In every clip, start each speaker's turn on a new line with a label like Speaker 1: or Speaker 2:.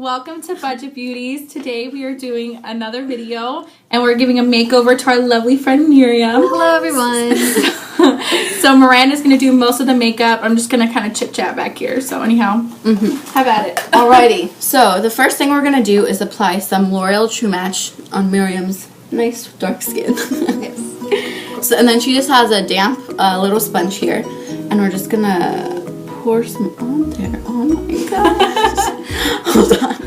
Speaker 1: welcome to Budget Beauties. Today we are doing another video and we're giving a makeover to our lovely friend Miriam.
Speaker 2: Hello everyone.
Speaker 1: So Miranda's going to do most of the makeup. I'm just going to kind of chit chat back here. So anyhow, have at it.
Speaker 3: Alrighty, so the first thing we're going to do is apply some L'Oreal True Match on Miriam's nice dark skin.
Speaker 2: Yes.
Speaker 3: So, and then she just has a damp little sponge here, and we're just going to pour some on there. Oh my gosh. Hold on.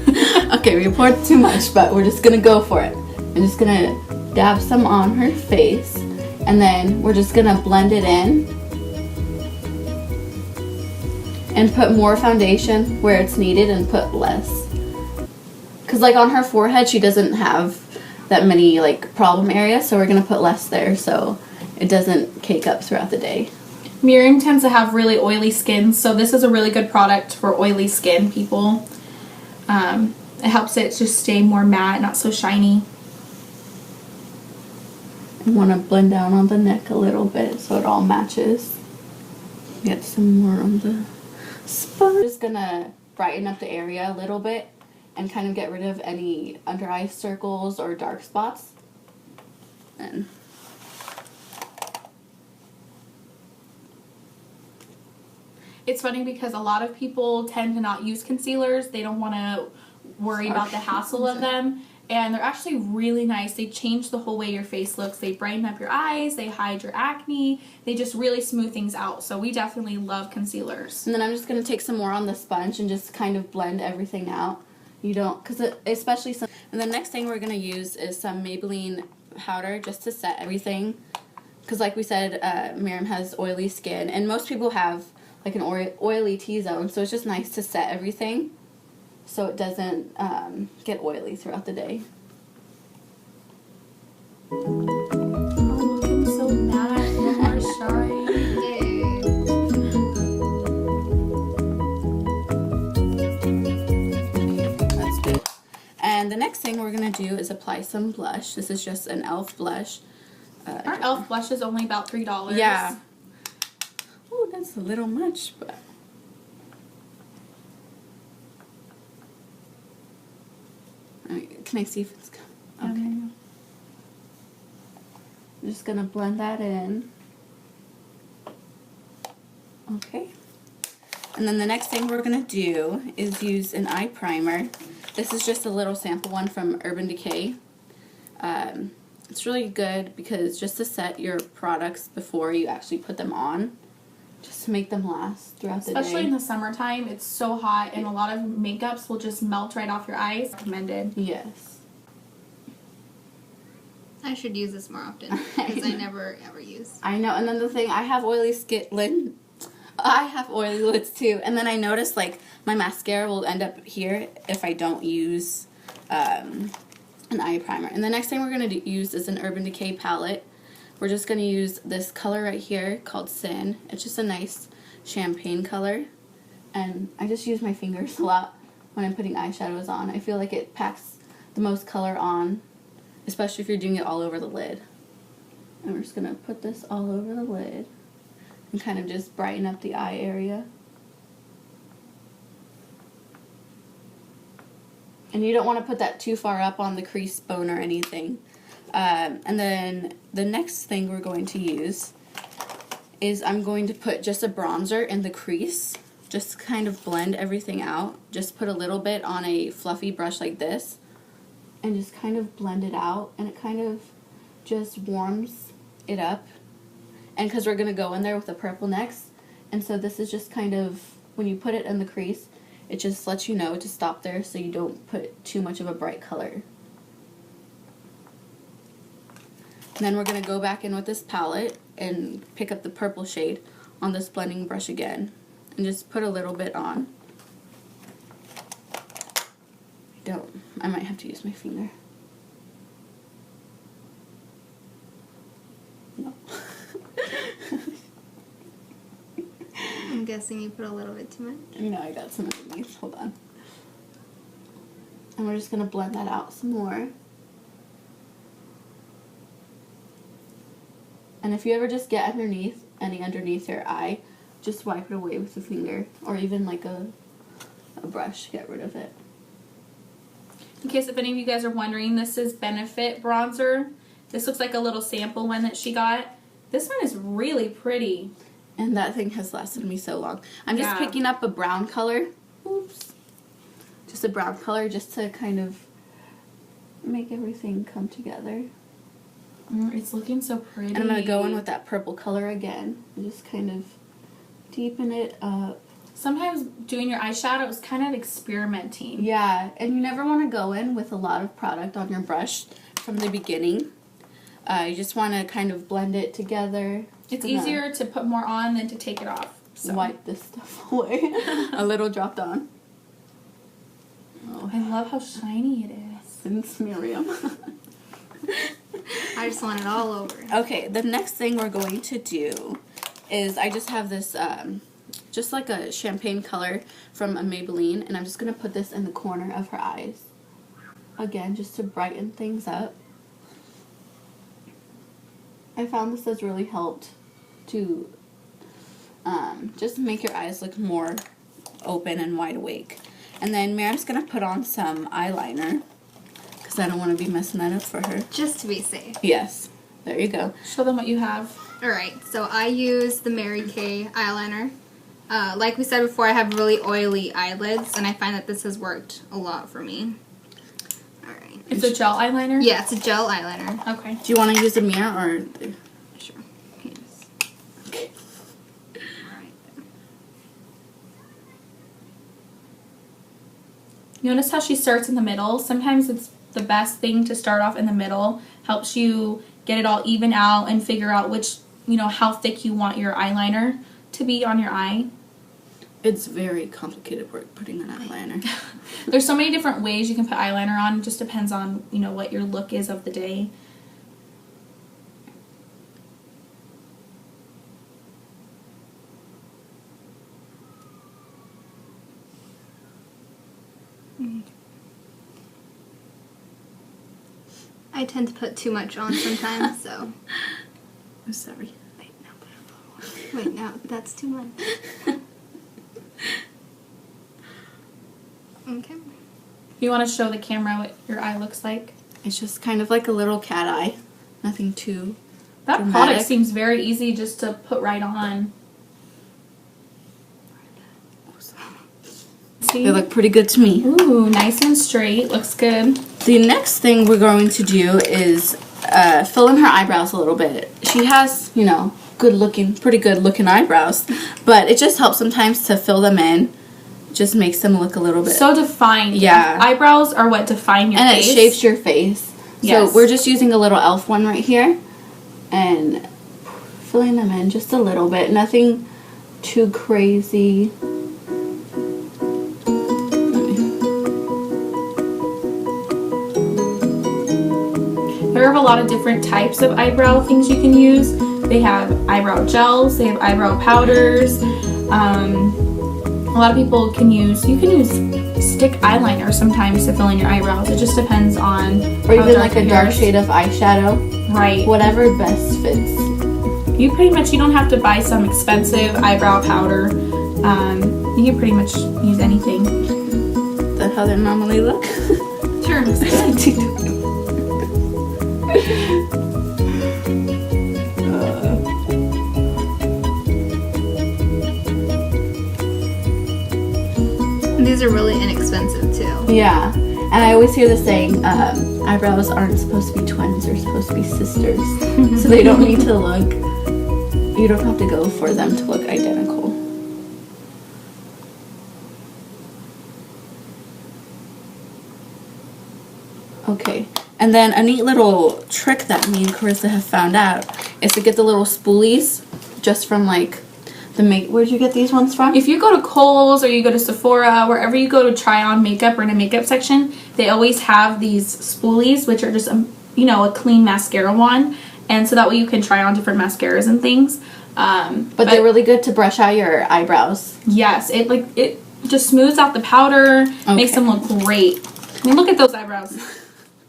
Speaker 3: Okay, we poured too much, but we're just going to go for it. I'm just going to dab some on her face, and then we're just going to blend it in and put more foundation where it's needed and put less. Because like on her forehead, she doesn't have that many like problem areas, so we're going to put less there so it doesn't cake up throughout the day.
Speaker 1: Miriam tends to have really oily skin, so this is a really good product for oily skin people. It helps it just stay more matte, not so shiny.
Speaker 3: I want to blend down on the neck a little bit so it all matches. Get some more on the spot. I'm just going to brighten up the area a little bit and kind of get rid of any under eye circles or dark spots. And
Speaker 1: It's funny because a lot of people tend to not use concealers. They don't want to worry about the hassle of them. And they're actually really nice. They change the whole way your face looks. They brighten up your eyes. They hide your acne. They just really smooth things out. So we definitely love concealers.
Speaker 3: And then I'm just going to take some more on the sponge and just kind of blend everything out. You don't, because especially some. And the next thing we're going to use is some Maybelline powder just to set everything. Because like we said, Miriam has oily skin. And most people have like an oily T-zone. So it's just nice to set everything so it doesn't get oily throughout the day.
Speaker 1: Oh, looking so matte. No more shine.
Speaker 3: That's good. And the next thing we're going to do is apply some blush. This is just an e.l.f. blush.
Speaker 1: Our e.l.f. blush is only about $3.
Speaker 3: Yeah. Oh, that's a little much, but... Can I see if it's... Okay. I'm just going to blend that in. Okay. And then the next thing we're going to do is use an eye primer. This is just a little sample one from Urban Decay. It's really good because just to set your products before you actually put them on, just to make them last throughout the day.
Speaker 1: Especially in the summertime, it's so hot and a lot of makeups will just melt right off your eyes. Recommended.
Speaker 3: Yes.
Speaker 2: I should use this more often because I never ever use.
Speaker 3: I know, and then the thing, I have oily I have oily lids too, and then I noticed like my mascara will end up here if I don't use an eye primer. And the next thing we're going to use is an Urban Decay palette. We're just going to use this color right here called Sin. It's just a nice champagne color, and I just use my fingers a lot when I'm putting eyeshadows on. I feel like it packs the most color on, especially if you're doing it all over the lid. And we're just going to put this all over the lid and kind of just brighten up the eye area. And you don't want to put that too far up on the crease bone or anything. And then the next thing we're going to use is I'm going to put just a bronzer in the crease. Just kind of blend everything out. Just put a little bit on a fluffy brush like this. And just kind of blend it out. And it kind of just warms it up. And because we're going to go in there with the purple next. And so this is just kind of, when you put it in the crease, it just lets you know to stop there so you don't put too much of a bright color. And then we're going to go back in with this palette and pick up the purple shade on this blending brush again. And just put a little bit on. I might have to use my finger. No.
Speaker 2: I'm guessing you put a little bit too much.
Speaker 3: No, I got some underneath. Hold on. And we're just going to blend that out some more. And if you ever just get any underneath your eye, just wipe it away with a finger or even like a brush to get rid of it.
Speaker 1: In case if any of you guys are wondering, this is Benefit bronzer. This looks like a little sample one that she got. This one is really pretty.
Speaker 3: And that thing has lasted me so long. I'm just
Speaker 1: Yeah.
Speaker 3: picking up a brown color. Oops. Just a brown color just to kind of make everything come together.
Speaker 1: It's looking so pretty.
Speaker 3: And I'm going to go in with that purple color again. And just kind of deepen it up.
Speaker 1: Sometimes doing your eyeshadow is kind of experimenting.
Speaker 3: Yeah, and you never want to go in with a lot of product on your brush from the beginning. You just want to kind of blend it together.
Speaker 1: It's easier to put more on than to take it off. So.
Speaker 3: Wipe this stuff away. A little dropped on.
Speaker 1: Oh, I love how shiny it is.
Speaker 3: It's Miriam.
Speaker 2: I just want it all over.
Speaker 3: Okay, the next thing we're going to do is I just have this, just like a champagne color from a Maybelline, and I'm just going to put this in the corner of her eyes. Again, just to brighten things up. I found this has really helped to just make your eyes look more open and wide awake. And then Miriam's going to put on some eyeliner because I don't want to be messing that up for her.
Speaker 2: Just to be safe.
Speaker 3: Yes. There you go.
Speaker 1: Show them what you have.
Speaker 2: Alright, so I use the Mary Kay eyeliner. Like we said before, I have really oily eyelids, and I find that this has worked a lot for me. Alright.
Speaker 1: It's a gel eyeliner?
Speaker 2: Yeah, it's a gel eyeliner.
Speaker 1: Okay.
Speaker 3: Do you want to use a mirror or...
Speaker 2: Sure. Yes.
Speaker 3: Okay.
Speaker 2: Alright.
Speaker 1: Notice how she starts in the middle. Sometimes it's the best thing to start off in the middle. Helps you get it all even out and figure out which, how thick you want your eyeliner to be on your eye.
Speaker 3: It's very complicated work putting an eyeliner.
Speaker 1: There's so many different ways you can put eyeliner on. It just depends on, what your look is of the day.
Speaker 2: I tend to put too much on sometimes, so.
Speaker 3: I'm sorry.
Speaker 2: Wait, no, put a little more. Wait, no, that's too much. Okay.
Speaker 1: You want to show the camera what your eye looks like?
Speaker 3: It's just kind of like a little cat eye. Nothing too
Speaker 1: That
Speaker 3: dramatic.
Speaker 1: product seems very easy just to put right on. See?
Speaker 3: They look pretty good to me.
Speaker 1: Ooh, nice and straight. Looks good.
Speaker 3: The next thing we're going to do is fill in her eyebrows a little bit. She has, pretty good looking eyebrows, but it just helps sometimes to fill them in. Just makes them look a little bit.
Speaker 1: So defined.
Speaker 3: Yeah.
Speaker 1: Eyebrows are what define your
Speaker 3: and
Speaker 1: face.
Speaker 3: it shapes your face.
Speaker 1: Yes.
Speaker 3: So we're just using a little e.l.f. one right here and filling them in just a little bit. Nothing too crazy.
Speaker 1: There are a lot of different types of eyebrow things you can use. They have eyebrow gels, they have eyebrow powders. A lot of people can use, you can use stick eyeliner sometimes to fill in your eyebrows. It just depends on
Speaker 3: Or
Speaker 1: how
Speaker 3: even like a dark
Speaker 1: yours-
Speaker 3: shade of eyeshadow.
Speaker 1: Right.
Speaker 3: Whatever best fits.
Speaker 1: You don't have to buy some expensive eyebrow powder. You can pretty much use anything.
Speaker 3: Is that how they normally look?
Speaker 1: Sure.
Speaker 2: These are really inexpensive too.
Speaker 3: Yeah. And I always hear the saying, eyebrows aren't supposed to be twins, they're supposed to be sisters. So they don't need to look, you don't have to go for them to look identical. Okay. And then a neat little trick that me and Carissa have found out is to get the little spoolies just from like where'd you get these ones from?
Speaker 1: If you go to Kohl's or you go to Sephora, wherever you go to try on makeup or in a makeup section, they always have these spoolies, which are just a clean mascara wand, and so that way you can try on different mascaras and things.
Speaker 3: But they're really good to brush out your eyebrows.
Speaker 1: Yes, it just smooths out the powder, makes them look great. I mean, look at those eyebrows.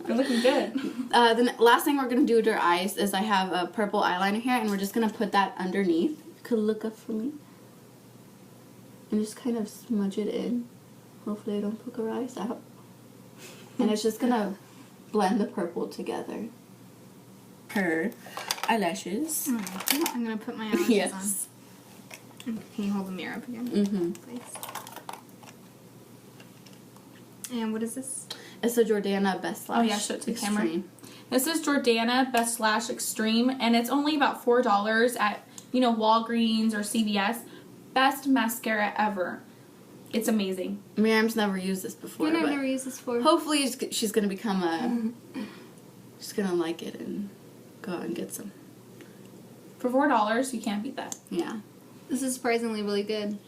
Speaker 1: They're looking good.
Speaker 3: The last thing we're going to do to her eyes is I have a purple eyeliner here, and we're just going to put that underneath. Could look up for me. And just kind of smudge it in. Hopefully I don't poke her eyes out. And it's just gonna blend the purple together. Her eyelashes.
Speaker 2: I'm gonna put my eyelashes
Speaker 3: Yes.
Speaker 2: on. Can you hold the mirror up again?
Speaker 3: Mm-hmm.
Speaker 2: Please. And what is this?
Speaker 3: It's a Jordana Best Lash
Speaker 1: Oh, yeah, show it to the camera.
Speaker 3: Extreme.
Speaker 1: This is Jordana Best Lash Extreme, and it's only about $4 at, Walgreens or CVS. Best mascara ever. It's amazing.
Speaker 3: Miriam's never used this before.
Speaker 2: I've
Speaker 3: but
Speaker 2: never used this before.
Speaker 3: hopefully she's gonna become she's gonna like it and go out and get some.
Speaker 1: For $4, you can't beat that.
Speaker 3: Yeah.
Speaker 2: This is surprisingly really good.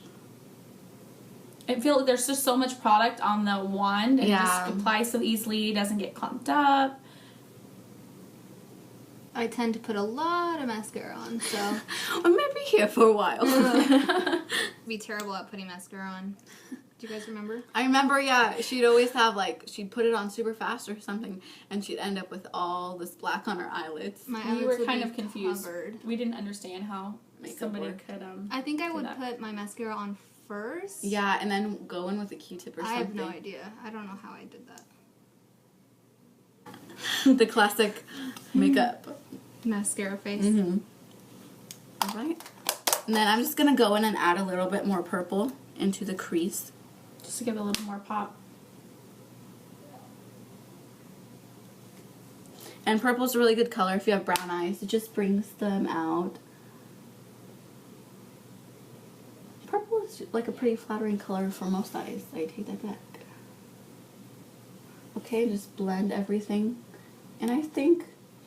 Speaker 1: I feel like there's just so much product on the wand, and it
Speaker 3: Yeah.
Speaker 1: just applies so easily, doesn't get clumped up.
Speaker 2: I tend to put a lot of mascara on, so
Speaker 3: I might be here for a while.
Speaker 2: be terrible at putting mascara on. Do you guys remember?
Speaker 3: I remember, yeah, she'd always have she'd put it on super fast or something, and she'd end up with all this black on her eyelids.
Speaker 2: My
Speaker 1: We
Speaker 2: eyelids
Speaker 1: were
Speaker 2: would
Speaker 1: kind
Speaker 2: be
Speaker 1: of confused.
Speaker 2: covered.
Speaker 1: We didn't understand how
Speaker 3: Makeup
Speaker 1: somebody
Speaker 3: work.
Speaker 1: could.
Speaker 2: I think I
Speaker 1: do
Speaker 2: would
Speaker 1: that.
Speaker 2: put my mascara on first.
Speaker 3: Yeah, and then go in with a Q-tip or
Speaker 2: I
Speaker 3: something.
Speaker 2: have no idea. I don't know how I did that.
Speaker 3: The classic makeup.
Speaker 2: Mascara face.
Speaker 3: Mm-hmm. All right. And then I'm just going to go in and add a little bit more purple into the crease.
Speaker 1: Just to give it a little more pop.
Speaker 3: And purple's a really good color if you have brown eyes. It just brings them out. Purple is like a pretty flattering color for most eyes. I take that back. Okay, just blend everything. And I think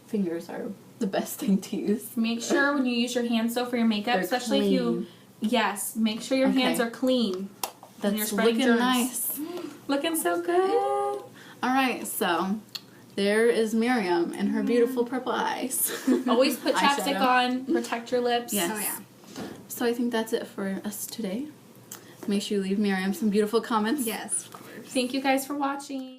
Speaker 3: fingers are the best thing to use.
Speaker 1: Make sure when you use your hands though for your makeup,
Speaker 3: They're
Speaker 1: especially if you, yes, make sure your hands
Speaker 3: Okay.
Speaker 1: are clean. when you're
Speaker 3: That's
Speaker 1: spreading
Speaker 3: looking
Speaker 1: germs.
Speaker 3: nice.
Speaker 1: Looking so good.
Speaker 3: Alright, so there is Miriam and her beautiful purple eyes.
Speaker 1: Always put chapstick
Speaker 3: Eyeshadow.
Speaker 1: on, protect your lips.
Speaker 3: Yes.
Speaker 2: Oh yeah.
Speaker 3: So I think that's it for us today. Make sure you leave Miriam some beautiful comments.
Speaker 2: Yes, of course.
Speaker 1: Thank you guys for watching.